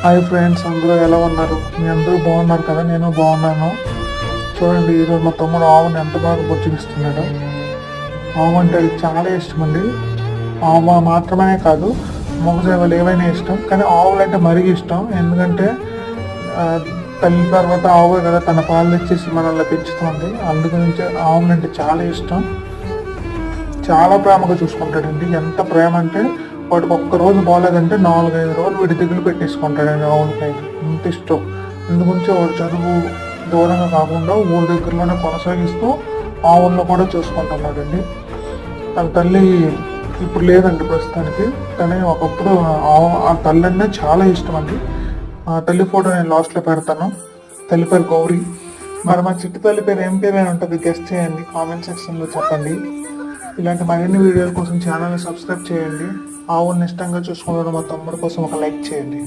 Hi friends, అందరూ ఎలా ఉన్నారు? మీ అందరూ బాగున్నారు కదా? నేను బాగున్నాను. చూడండి, ఈరోజు మా తమ్ముడు ఆవుని ఎంత బాగా బుజ్జగిస్తున్నాడు. ఆవు అంటే అది చాలా ఇష్టం అండి. ఆవు మాత్రమే కాదు, మూగజీవాలు ఏవైనా ఇష్టం, కానీ ఆవులు అంటే మరీ ఇష్టం. ఎందుకంటే ఆ, తల్లి తర్వాత ఆవు కదా తన పాలు ఇచ్చేసి మనల్ని పెంచుతుంది. అందుగురించి ఆవులు అంటే చాలా ఇష్టం. చాలా ప్రేమగా చూసుకుంటాడండి. ఎంత ప్రేమ అంటే వాడికి ఒక్క రోజు బాగాలేదంటే 4-5 రోజులు వీడి దిగులు పెట్టేసుకుంటాడండి ఆవులపై. అంత ఇష్టం. అందుగురించి వాడు చదువు దూరంగా కాకుండా ఊరి దగ్గరలోనే కొనసాగిస్తూ ఆవులను కూడా చూసుకుంటున్నాడండి. తన తల్లి ఇప్పుడు లేదండి ప్రస్తుతానికి, కానీ ఒకప్పుడు ఆ తల్లి అంటే చాలా ఇష్టం అండి. ఆ తల్లి ఫోటో నేను లాస్ట్లో పెడతాను. తల్లి పేరు గౌరీ. మరి మా చిట్టు తల్లి పేరు ఏం పేరు అని ఉంటుంది, గెస్ట్ చేయండి, కామెంట్ సెక్షన్లో చెప్పండి. ఇలాంటి మరిన్ని వీడియోల కోసం ఛానల్ని సబ్స్క్రైబ్ చేయండి. ఆవుల్ని ఇష్టంగా చూసుకున్న మా తమ్ముడి కోసం ఒక లైక్ చేయండి.